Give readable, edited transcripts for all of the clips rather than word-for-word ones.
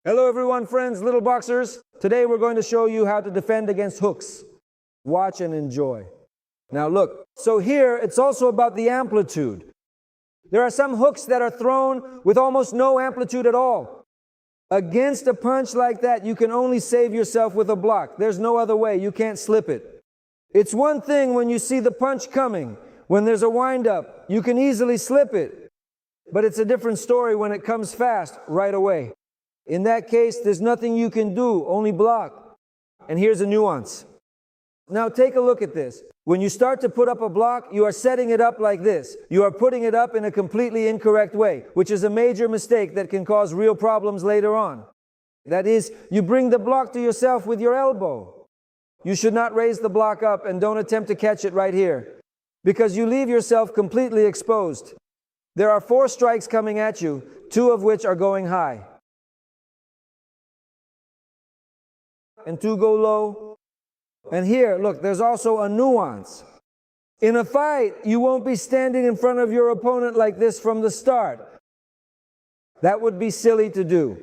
Hello everyone, friends, little boxers. Today we're going to show you how to defend against hooks. Watch and enjoy. Now look, so here it's also about the amplitude. There are some hooks that are thrown with almost no amplitude at all. Against a punch like that, you can only save yourself with a block. There's no other way. You can't slip it. It's one thing when you see the punch coming. When there's a wind-up, you can easily slip it. But it's a different story when it comes fast, right away. In that case, there's nothing you can do, only block. And here's a nuance. Now take a look at this. When you start to put up a block, you are setting it up like this. You are putting it up in a completely incorrect way, which is a major mistake that can cause real problems later on. That is, you bring the block to yourself with your elbow. You should not raise the block up and don't attempt to catch it right here, because you leave yourself completely exposed. There are 4 strikes coming at you, 2 of which are going high. And 2 go low. And here, look, there's also a nuance. In a fight, you won't be standing in front of your opponent like this from the start. That would be silly to do.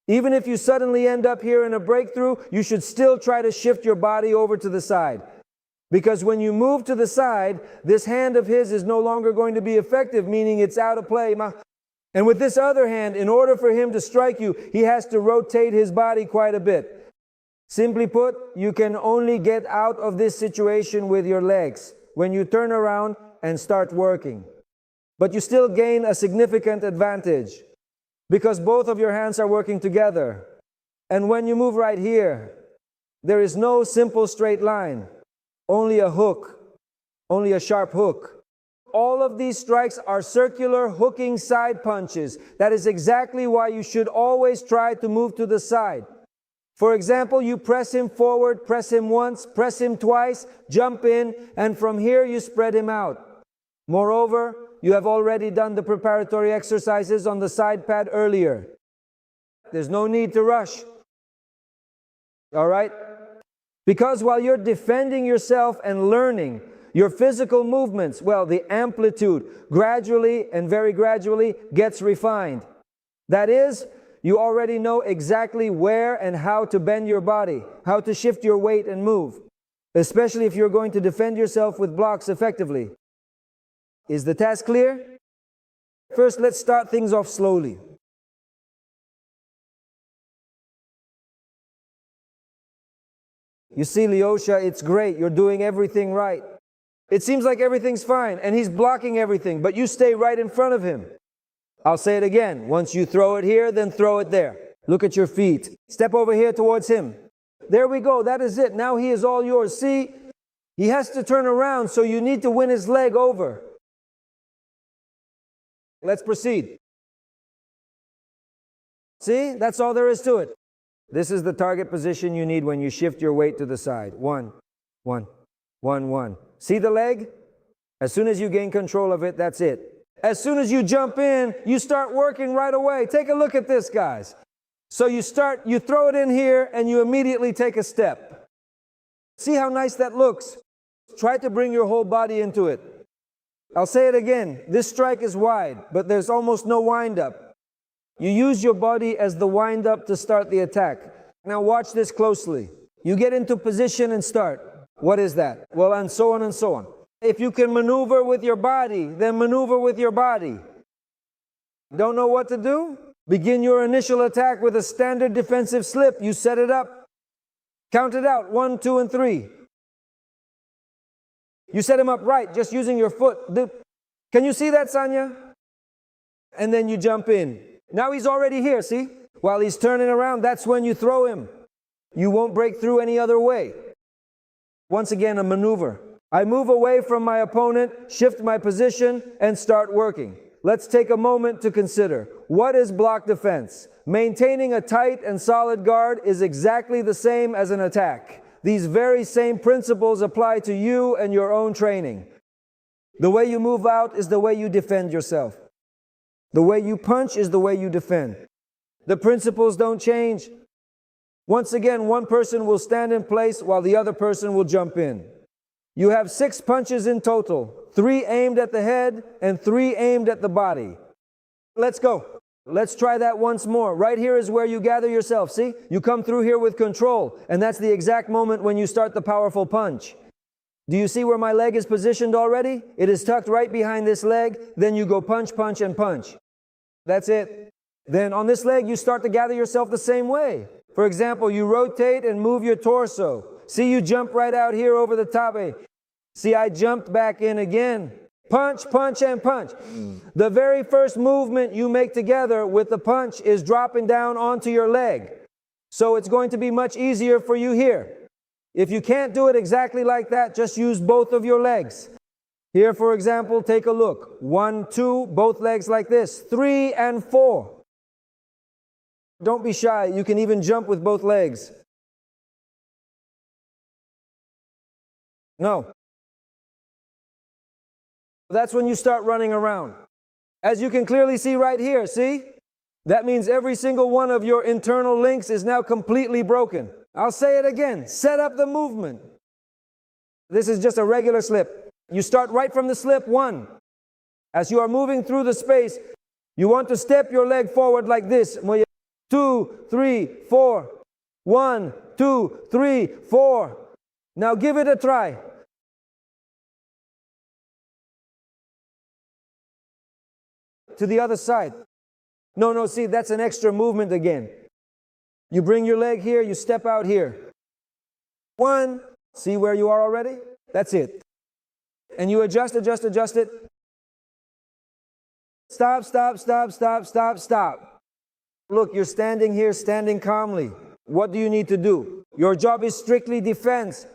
Even if you suddenly end up here in a breakthrough, you should still try to shift your body over to the side. Because when you move to the side, this hand of his is no longer going to be effective, meaning it's out of play. And with this other hand, in order for him to strike you, he has to rotate his body quite a bit. Simply put, you can only get out of this situation with your legs when you turn around and start working. But you still gain a significant advantage because both of your hands are working together. And when you move right here, there is no simple straight line, only a hook, only a sharp hook. All of these strikes are circular hooking side punches. That is exactly why you should always try to move to the side. For example, you press him forward, press him once, press him twice, jump in, and from here you spread him out. Moreover, you have already done the preparatory exercises on the side pad earlier. There's no need to rush. All right? Because while you're defending yourself and learning your physical movements, well, the amplitude gradually and very gradually gets refined. That is, you already know exactly where and how to bend your body, how to shift your weight and move, especially if you're going to defend yourself with blocks effectively. Is the task clear? First, let's start things off slowly. You see, Lyosha, it's great. You're doing everything right. It seems like everything's fine, and he's blocking everything, but you stay right in front of him. I'll say it again. Once you throw it here, then throw it there. Look at your feet. Step over here towards him. There we go. That is it. Now he is all yours. See, he has to turn around, so you need to win his leg over. Let's proceed. See, that's all there is to it. This is the target position you need when you shift your weight to the side. 1, 1, 1, 1. See the leg? As soon as you gain control of it, that's it. As soon as you jump in, you start working right away. Take a look at this, guys. So you throw it in here, and you immediately take a step. See how nice that looks? Try to bring your whole body into it. I'll say it again. This strike is wide, but there's almost no wind-up. You use your body as the wind-up to start the attack. Now watch this closely. You get into position and start. What is that? Well, and so on and so on. If you can maneuver with your body, then maneuver with your body. Don't know what to do? Begin your initial attack with a standard defensive slip. You set it up. Count it out. 1, 2, and 3. You set him up right, just using your foot. Can you see that, Sanya? And then you jump in. Now he's already here, see? While he's turning around, that's when you throw him. You won't break through any other way. Once again, a maneuver. I move away from my opponent, shift my position, and start working. Let's take a moment to consider. What is block defense? Maintaining a tight and solid guard is exactly the same as an attack. These very same principles apply to you and your own training. The way you move out is the way you defend yourself. The way you punch is the way you defend. The principles don't change. Once again, one person will stand in place while the other person will jump in. You have 6 punches in total, 3 aimed at the head and 3 aimed at the body. Let's go. Let's try that once more. Right here is where you gather yourself. See? You come through here with control, and that's the exact moment when you start the powerful punch. Do you see where my leg is positioned already? It is tucked right behind this leg. Then you go punch, punch, and punch. That's it. Then on this leg, you start to gather yourself the same way. For example, you rotate and move your torso. See, you jump right out here over the top. See, I jumped back in again. Punch, punch, and punch. The very first movement you make together with the punch is dropping down onto your leg. So it's going to be much easier for you here. If you can't do it exactly like that, just use both of your legs. Here, for example, take a look. 1, 2, both legs like this. 3 and 4. Don't be shy. You can even jump with both legs. No. That's when you start running around. As you can clearly see right here, see? That means every single one of your internal links is now completely broken. I'll say it again. Set up the movement. This is just a regular slip. You start right from the slip 1. As you are moving through the space, you want to step your leg forward like this. 2, 3, 4. 1, 2, 3, 4. Now give it a try. To the other side. No, see, that's an extra movement again. You bring your leg here, you step out here. 1, see where you are already? That's it. And you adjust it. Stop, stop, stop, stop, stop, stop. Look, you're standing here, standing calmly. What do you need to do? Your job is strictly defense.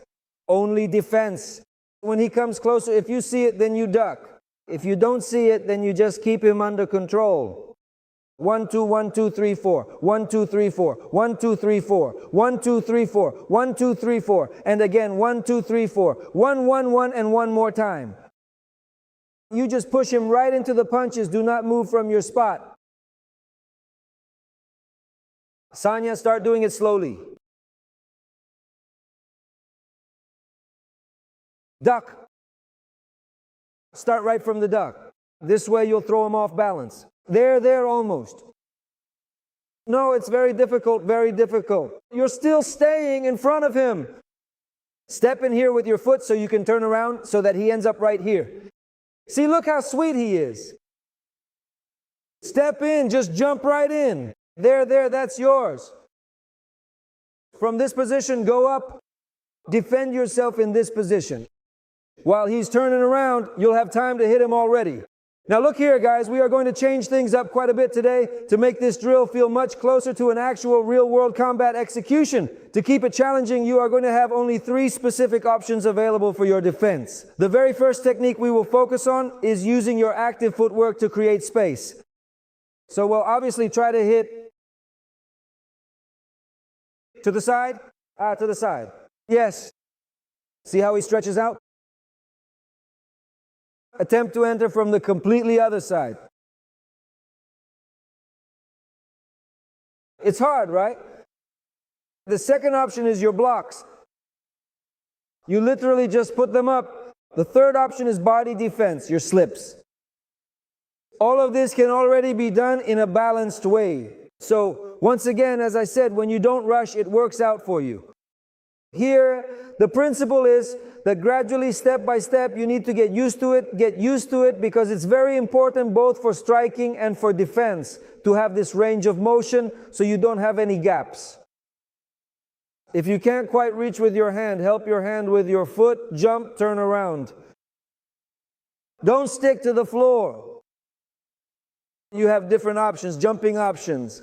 Only defense. When he comes closer, if you see it, then you duck. If you don't see it, then you just keep him under control. 1, 2, 1, 2, 3, 4. 1, 2, 3, 4. 1, 2, 3, 4. 1, 2, 3, 4. 1, 2, 3, 4. And again, 1, 2, 3, 4. 1, 1, 1, and one more time. You just push him right into the punches. Do not move from your spot. Sanya, start doing it slowly. Duck. Start right from the duck. This way you'll throw him off balance. There, almost. No, it's very difficult, very difficult. You're still staying in front of him. Step in here with your foot so you can turn around so that he ends up right here. See, look how sweet he is. Step in, just jump right in. There, that's yours. From this position, go up. Defend yourself in this position. While he's turning around, you'll have time to hit him already. Now look here, guys, we are going to change things up quite a bit today to make this drill feel much closer to an actual real-world combat execution. To keep it challenging, you are going to have only 3 specific options available for your defense. The very first technique we will focus on is using your active footwork to create space. So we'll obviously try to hit to the side. To the side. Yes. See how he stretches out? Attempt to enter from the completely other side. It's hard, right? The second option is your blocks. You literally just put them up. The third option is body defense, your slips. All of this can already be done in a balanced way. So, once again, as I said, when you don't rush, it works out for you. Here, the principle is that gradually, step by step, you need to get used to it because it's very important both for striking and for defense to have this range of motion so you don't have any gaps. If you can't quite reach with your hand, help your hand with your foot, jump, turn around. Don't stick to the floor. You have different options, jumping options.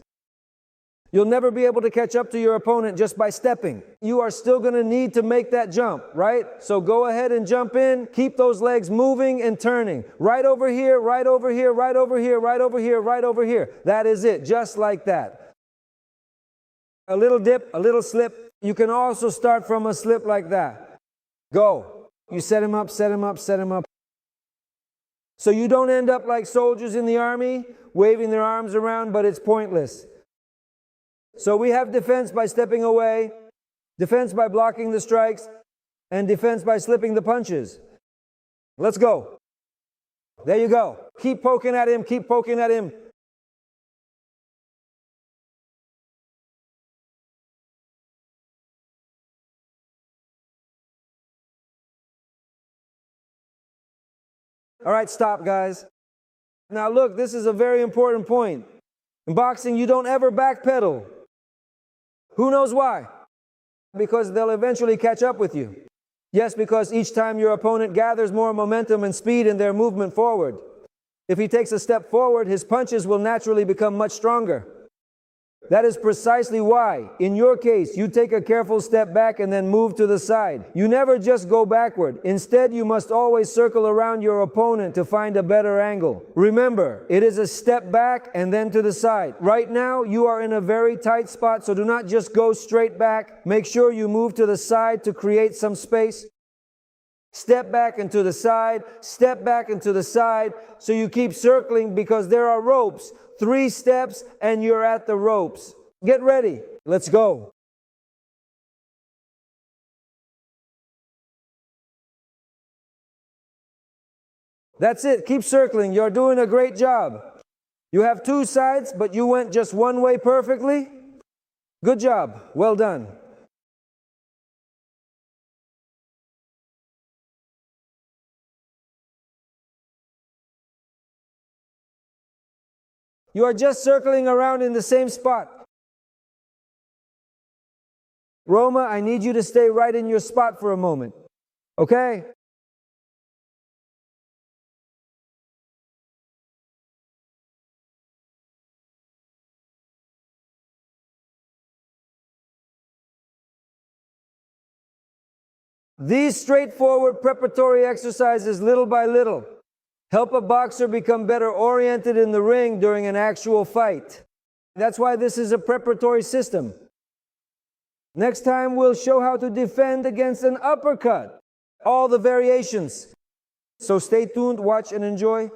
You'll never be able to catch up to your opponent just by stepping. You are still going to need to make that jump, right? So go ahead and jump in. Keep those legs moving and turning. Right over here, right over here, right over here, right over here, right over here. That is it, just like that. A little dip, a little slip. You can also start from a slip like that. Go. You set him up, set him up, set him up. So you don't end up like soldiers in the army, waving their arms around, but it's pointless. So we have defense by stepping away, defense by blocking the strikes, and defense by slipping the punches. Let's go. There you go. Keep poking at him, keep poking at him. All right, stop, guys. Now look, this is a very important point. In boxing, you don't ever backpedal. Who knows why? Because they'll eventually catch up with you. Yes, because each time your opponent gathers more momentum and speed in their movement forward. If he takes a step forward, his punches will naturally become much stronger. That is precisely why, in your case, you take a careful step back and then move to the side. You never just go backward. Instead, you must always circle around your opponent to find a better angle. Remember, it is a step back and then to the side. Right now, you are in a very tight spot, so do not just go straight back. Make sure you move to the side to create some space. Step back and to the side, step back and to the side, so you keep circling because there are ropes. 3 steps and you're at the ropes. Get ready. Let's go. That's it. Keep circling. You're doing a great job. You have 2 sides, but you went just one way perfectly. Good job. Well done. You are just circling around in the same spot. Roma, I need you to stay right in your spot for a moment. Okay? These straightforward preparatory exercises, little by little, help a boxer become better oriented in the ring during an actual fight. That's why this is a preparatory system. Next time we'll show how to defend against an uppercut. All the variations. So stay tuned, watch and enjoy.